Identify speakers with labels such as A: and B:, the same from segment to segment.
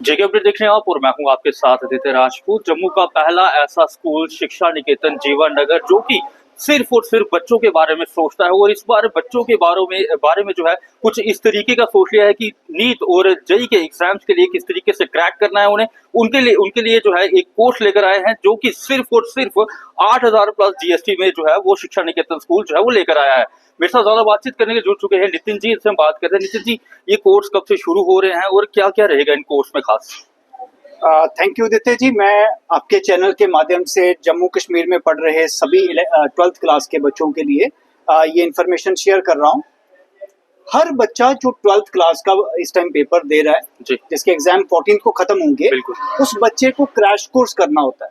A: जेके update देख रहे हैं आप और मैं हूं आपके साथ आदित्य राजपूत। जम्मू का पहला ऐसा स्कूल शिक्षा निकेतन जीवन नगर जो कि सिर्फ और सिर्फ बच्चों के बारे में सोचता है और इस बार बच्चों के बारे में जो है कुछ इस तरीके का सोच लिया है कि नीट और जेई के एग्जाम्स के लिए किस तरीके से क्रैक करना है उन्हें। उनके लिए जो है एक कोर्स लेकर आए हैं जो कि सिर्फ और सिर्फ 8,000 प्लस जीएसटी में जो है वो शिक्षा निकेतन स्कूल जो है वो लेकर आया है। मेरे साथ ज्यादा बातचीत करने के जुड़ चुके हैं नितिन जी, इनसे हम बात करते हैं। नितिन जी, ये कोर्स कब से शुरू हो रहे हैं और क्या क्या रहेगा इन कोर्स में खास?
B: Thank you Aditya ji. मैं आपके चैनल के माध्यम से जम्मू कश्मीर में पढ़ रहे सभी 12th क्लास के बच्चों के लिए ये इन्फॉर्मेशन शेयर कर रहा हूँ। हर बच्चा जो 12th क्लास का इस टाइम पेपर दे रहा है, जिसके एग्जाम 14 को खत्म होंगे, उस बच्चे को क्रैश कोर्स करना होता है।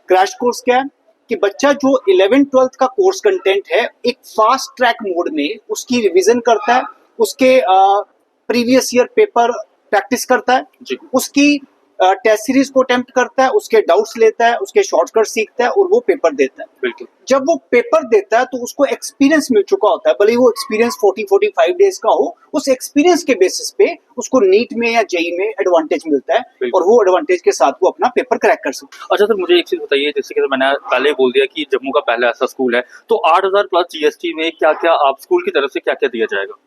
B: क्रैश कोर्स क्या है कि बच्चा जो 11th-12th का कोर्स कंटेंट है एक फास्ट ट्रैक मोड में उसकी रिवीजन करता है, उसके प्रीवियस ईयर पेपर प्रैक्टिस करता है, उसकी टेस्ट सीरीज को अटेम्प्ट करता है, उसके डाउट्स लेता है, उसके शॉर्टकट सीखता है और वो पेपर देता है।
A: बिल्कुल।
B: जब वो पेपर देता है तो उसको एक्सपीरियंस मिल चुका होता है, भले ही वो एक्सपीरियंस 40-45 डेज का हो। उस एक्सपीरियंस के बेसिस पे उसको नीट में या जेई में एडवांटेज मिलता है और वो एडवांटेज के साथ वो अपना पेपर क्रैक कर सकता है।
A: अच्छा सर, मुझे एक चीज बताइए, जैसे कि मैंने पहले बोल दिया कि जम्मू का पहला ऐसा स्कूल है, तो 8,000 प्लस जीएसटी में क्या क्या आप स्कूल की तरफ से क्या क्या दिया जाएगा?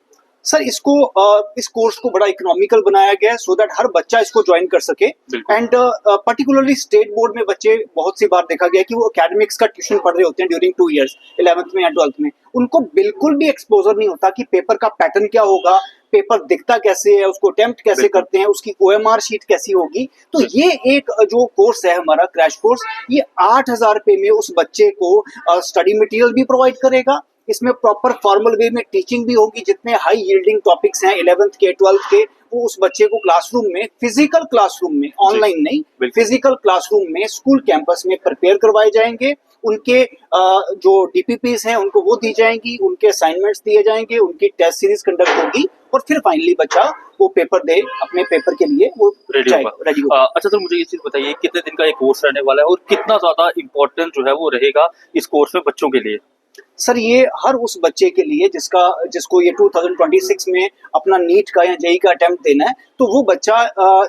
B: सर इस कोर्स को बड़ा इकोनॉमिकल बनाया गया है सो दैट हर बच्चा इसको ज्वाइन कर सके। एंड पर्टिकुलरली स्टेट बोर्ड में बच्चे बहुत सी बार देखा गया कि वो एकेडमिक्स का ट्यूशन पढ़ रहे होते हैं ड्यूरिंग 2 years 11th में या 12th में। उनको बिल्कुल भी एक्सपोजर नहीं होता कि पेपर का पैटर्न क्या होगा, पेपर दिखता कैसे है, उसको अटेम्प्ट कैसे करते हैं, उसकी OMR शीट कैसी होगी। तो ये एक जो कोर्स है हमारा क्रैश कोर्स, ये 8,000 रुपए में उस बच्चे को स्टडी मटेरियल भी प्रोवाइड करेगा। इसमें प्रॉपर फॉर्मल वे में टीचिंग भी होगी। जितने हाई यील्डिंग टॉपिक्स हैं 11th के 12th के, वो उस बच्चे को क्लासरूम में, फिजिकल क्लासरूम में, ऑनलाइन नहीं, फिजिकल क्लासरूम में स्कूल कैंपस में प्रिपेयर करवाए जाएंगे। उनके जो डीपीपीस हैं उनको वो दी जाएंगी, उनके असाइनमेंट्स दिए जाएंगे, उनकी टेस्ट सीरीज कंडक्ट होगी और फिर फाइनली बच्चा वो पेपर दे, अपने पेपर के लिए वो रेडी होगा।
A: अच्छा सर, मुझे ये चीज बताइए, कितने दिन का ये कोर्स रहने वाला है और कितना ज्यादा इम्पोर्टेंट जो है वो रहेगा इस कोर्स में बच्चों के लिए?
B: सर ये हर उस बच्चे के लिए जिसको ये 2026 में अपना नीट का या जेई का अटेम्प्ट देना है, तो वो बच्चा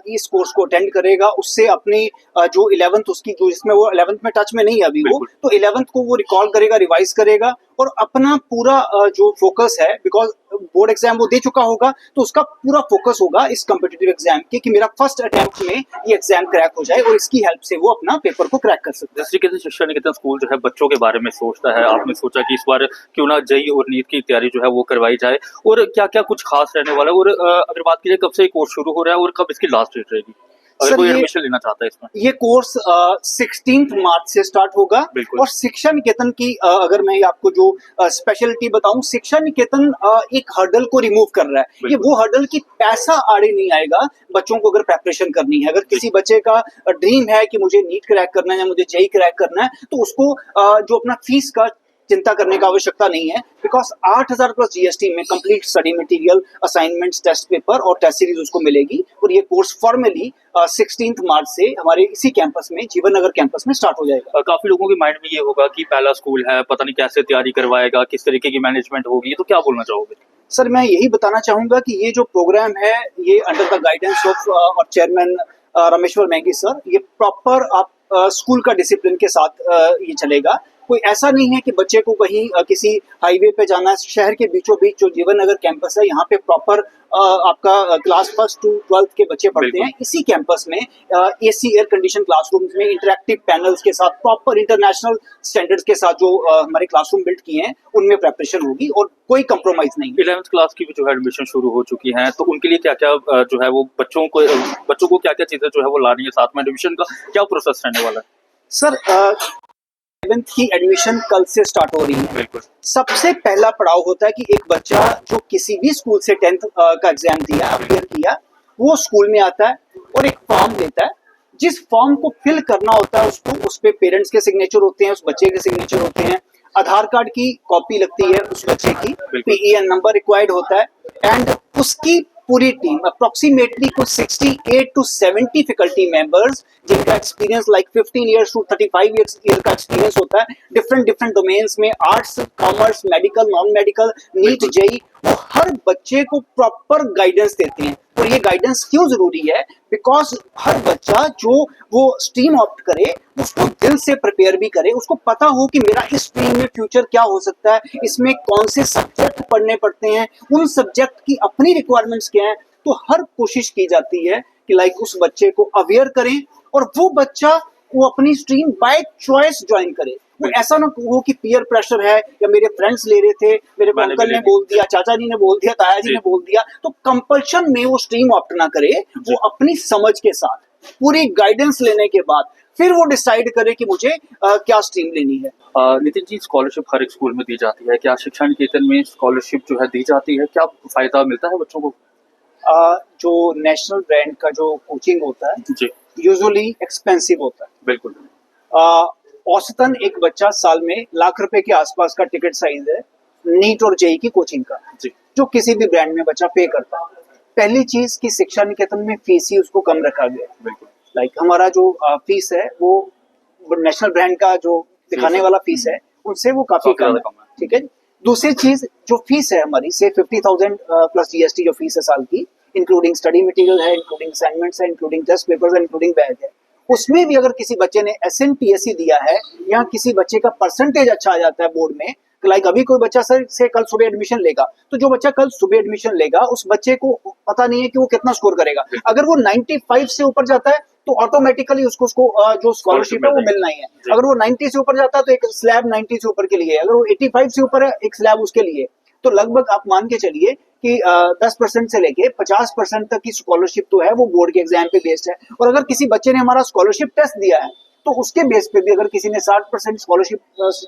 B: इस कोर्स को अटेंड करेगा। उससे अपनी जो 11th उसकी जो जिसमें वो 11th में टच में नहीं है अभी वो, तो 11th को वो रिकॉल करेगा, रिवाइज करेगा और अपना पूरा जो फोकस है, बिकॉज बोर्ड एग्जाम वो दे चुका होगा, तो उसका पूरा फोकस होगा इस कॉम्पिटिटिव एग्जाम के कि मेरा फर्स्ट अटेम्प्ट में ये एग्जाम क्रैक हो जाए और इसकी हेल्प से वो अपना पेपर को क्रैक कर सकते हैं।
A: जिस तरीके से शिक्षा निकेतन स्कूल जो है बच्चों के बारे में सोचता है, आपने सोचा कि इस बार क्यों ना जेई और नीट की तैयारी जो है वो करवाई जाए, और क्या क्या कुछ खास रहने वाला है, और अगर बात की जाए कब से ये कोर्स शुरू हो रहा है और कब इसकी लास्ट डेट रहेगी अगर कोई एडमिशन लेना चाहता है इसमें?
B: ये कोर्स 16 मार्च से स्टार्ट होगा। और शिक्षा निकेतन की अगर मैं आपको जो स्पेशलिटी बताऊं, शिक्षा निकेतन एक हर्डल को रिमूव कर रहा है। ये वो हर्डल की पैसा आड़े नहीं आएगा बच्चों को अगर प्रेपरेशन करनी है। अगर किसी बच्चे का ड्रीम है कि मुझे नीट क्रैक करना है या मुझे जेई क्रैक करना है, तो उसको जो अपना फीस का चिंता करने का आवश्यकता नहीं है, बिकॉज 8,000 प्लस जीएसटी में complete study material, assignments, test paper और टेस्ट सीरीज उसको मिलेगी। और ये कोर्स फॉर्मली 16 मार्च से हमारे इसी कैंपस में, जीवन नगर कैंपस में स्टार्ट हो जाएगा।
A: काफी लोगों के माइंड में ये होगा कि पहला स्कूल है, पता नहीं कैसे तैयारी करवाएगा, किस तरीके की मैनेजमेंट होगी, तो क्या बोलना चाहोगे?
B: सर मैं यही बताना चाहूंगा कि ये जो प्रोग्राम है ये अंडर द गाइडेंस ऑफ और चेयरमैन रमेश्वर मैगी सर, ये प्रॉपर आप स्कूल का डिसिप्लिन के साथ ये चलेगा। कोई ऐसा नहीं है कि बच्चे को कहीं किसी हाईवे पे जाना है। शहर के बीचों बीच जो जीवन नगर कैंपस है, यहाँ पे प्रॉपर आपका क्लास 1st to 12th के बच्चे पढ़ते हैं। इसी कैंपस में AC एयर कंडीशन क्लासरूम्स में इंटरेक्टिव पैनल्स के साथ, प्रॉपर इंटरनेशनल स्टैंडर्ड्स के साथ जो हमारे क्लासरूम बिल्ड किए हैं, उनमें प्रेपरेशन होगी और कोई कंप्रोमाइज नहीं।
A: 11th क्लास की भी जो है एडमिशन शुरू हो चुकी है, तो उनके लिए क्या क्या जो है वो बच्चों को क्या क्या चीजें जो है वो लानी है साथ में, एडमिशन का क्या प्रोसेस रहने वाला है?
B: सर 11th की एडमिशन कल से स्टार्ट हो रही है।
A: बिल्कुल।
B: सबसे पहला पड़ाव होता है कि एक बच्चा जो किसी भी स्कूल से 10th का एग्जाम दिया, अपियर किया, वो स्कूल में आता है और एक फॉर्म लेता है। जिस फॉर्म को फिल करना होता है उसको, उस पे पेरेंट्स के सिग्नेचर होते हैं, उस बच्चे के सिग्नेचर होते हैं, आधार कार्ड की कॉपी लगती है उस बच्चे की, PEN नंबर रिक्वायर्ड होता है एंड उसकी पूरी टीम अप्रोक्सीमेटली कुछ 68 to 70 फैकल्टी मेंबर्स, जिनका experience like 15 years to 35 years का एक्सपीरियंस होता है डिफरेंट डोमेन्स में, arts, commerce, medical, non medical, NEET, JEE, वो हर बच्चे को प्रॉपर गाइडेंस देते हैं और ये गाइडेंस क्यों जरूरी है, बिकॉज हर बच्चा जो वो स्ट्रीम ऑप्ट करे उसको दिल से प्रिपेयर भी करे, उसको पता हो कि मेरा इस स्ट्रीम में फ्यूचर क्या हो सकता है, इसमें कौन से सब्जेक्ट पढ़ने पड़ते हैं, उन सब्जेक्ट की अपनी रिक्वायरमेंट्स क्या है। तो हर कोशिश की जाती है कि लाइक उस बच्चे को अवेयर करें और वो बच्चा वो अपनी स्ट्रीम बाय चॉइस ज्वाइन करे। वो ऐसा ना हो कि पीयर प्रेशर है या मेरे फ्रेंड्स ले रहे थे, मेरे अंकल ने बोल दिया, चाचा जी ने बोल दिया, ताया जी ने बोल दिया, तो कंपल्शन में वो स्ट्रीम ऑप्ट ना करे। वो अपनी समझ के साथ पूरी गाइडेंस लेने के बाद फिर वो डिसाइड करे कि मुझे क्या स्ट्रीम लेनी है।
A: नितिन जी, स्कॉलरशिप हर एक स्कूल में दी जाती है, क्या शिक्षा निकेतन में स्कॉलरशिप जो है दी जाती है, क्या फायदा मिलता है बच्चों को?
B: जो नेशनल ब्रांड का जो कोचिंग होता है
A: जी
B: यूजुअली एक्सपेंसिव होता है।
A: बिल्कुल।
B: औसतन एक बच्चा साल में ₹1,00,000 के आसपास का टिकट साइज है नीट और जेई की कोचिंग का,
A: जी
B: जो किसी भी ब्रांड में बच्चा पे करता है। पहली चीज कि शिक्षा निकेतन में फीस ही उसको कम रखा गया।
A: बिल्कुल।
B: लाइक हमारा जो फीस है वो नेशनल ब्रांड का जो दिखाने वाला फीस है उनसे वो काफी कम है। ठीक है। दूसरी चीज जो फीस है हमारी से 50,000 प्लस जीएसटी जो फीस है साल की, इंक्लूडिंग स्टडी मटेरियल है, इंक्लूडिंग असाइनमेंट्स है, इंक्लूडिंग टेस्ट पेपर्स है, इंक्लूडिंग बैग है। उसमें भी अगर किसी बच्चे ने SNPSC दिया है या किसी बच्चे का परसेंटेज अच्छा आ जाता है बोर्ड में, लाइक अभी कोई बच्चा सर से कल सुबह एडमिशन लेगा, तो जो बच्चा कल सुबह एडमिशन लेगा उस बच्चे को पता नहीं है कि वो कितना स्कोर करेगा। अगर वो 95 से ऊपर जाता है तो ऑटोमेटिकली उसको जो स्कॉलरशिप है वो मिलना ही है। अगर वो 90 से ऊपर जाता है तो एक स्लैब 90 से ऊपर के लिए है, अगर वो 85 से ऊपर है एक स्लैब उसके लिए। तो लगभग आप मान के चलिए कि 10% से लेके 50% तक की स्कॉलरशिप तो है वो बोर्ड के एग्जाम पे बेस्ड है। और अगर किसी बच्चे ने हमारा स्कॉलरशिप टेस्ट दिया है तो उसके बेस पे भी अगर किसी ने 60% स्कॉलरशिप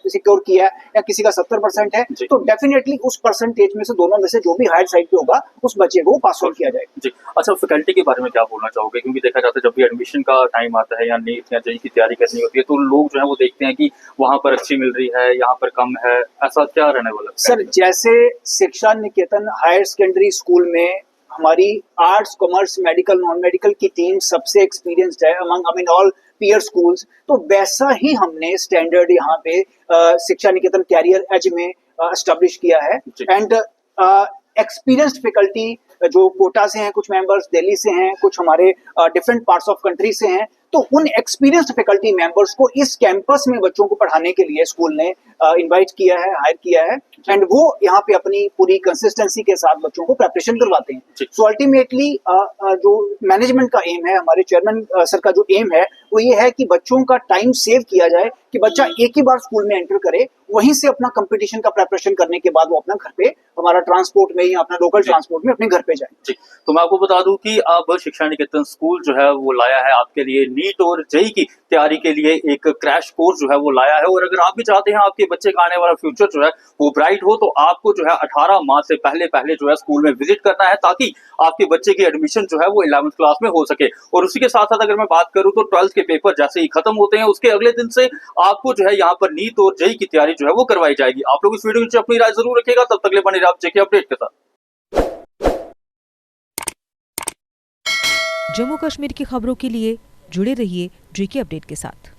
B: सिक्योर किया है या किसी का 70% है तो डेफिनेटली उस परसेंटेज में से दोनों में से जो भी हायर साइड पे होगा उस बच्चे को पास आउट किया जाएगा।
A: जी। अच्छा, फैकल्टी के बारे में क्या बोलना चाहोगे? क्योंकि देखा जाता है जब भी एडमिशन का टाइम आता है या नीट या जेईई की तैयारी करनी होती है तो लोग जो है वो देखते हैं कि वहाँ पर अच्छी मिल रही है, यहाँ पर कम है, ऐसा क्या रहने वाला है?
B: सर जैसे शिक्षा निकेतन हायर सेकेंडरी स्कूल में हमारी arts, commerce, medical, non medical की टीम सबसे एक्सपीरियंस्ड है अमंग ऑल पीयर स्कूल्स, तो वैसा ही हमने स्टैंडर्ड यहाँ पे शिक्षा निकेतन कैरियर एज में एस्टेब्लिश किया है। एंड एक्सपीरियंस्ड फैकल्टी जो कोटा से हैं, कुछ मेंबर्स दिल्ली से हैं, कुछ हमारे डिफरेंट पार्ट्स ऑफ कंट्री से हैं, तो उन एक्सपीरियंस्ड फैकल्टी मेंबर्स को इस कैंपस में बच्चों को पढ़ाने के लिए स्कूल ने इनवाइट किया है, हायर किया है। एंड वो यहाँ पे अपनी पूरी कंसिस्टेंसी के साथ बच्चों को प्रिपरेशन करवाते हैं। सो अल्टीमेटली जो मैनेजमेंट का एम है, हमारे चेयरमैन सर का जो एम है वो ये है कि बच्चों का टाइम सेव किया जाए, कि बच्चा एक ही बार स्कूल में एंटर करे, वहीं से अपना कंपटीशन का प्रिपरेशन करने के बाद वो अपना घर पे हमारा ट्रांसपोर्ट में या अपना लोकल ट्रांसपोर्ट में अपने घर पे जाए।
A: जी। तो मैं आपको बता दूं कि अब शिक्षा निकेतन स्कूल जो है वो लाया है आपके लिए नीट और जेईई की तैयारी के लिए एक क्रैश कोर्स जो है वो लाया है। और अगर आप भी चाहते हैं आपके बच्चे का आने वाला फ्यूचर जो है वो ब्राइट हो तो आपको जो है 18 मार्च से पहले जो है स्कूल में विजिट करना है, ताकि आपके बच्चे की एडमिशन जो है वो 11th क्लास में हो सके। और उसी के साथ साथ अगर मैं बात करूं तो 12th के पेपर जैसे ही खत्म होते हैं उसके अगले दिन से आपको जो है यहाँ पर नीट और जेईई की तैयारी जो है वो करवाई जाएगी। आप लोग इस वीडियो में अपनी राय जरूर रखिएगा। तब तक ले बने रहिए आप जेके अपडेट के साथ।
C: जम्मू कश्मीर की खबरों के लिए जुड़े रहिए जेके अपडेट के साथ।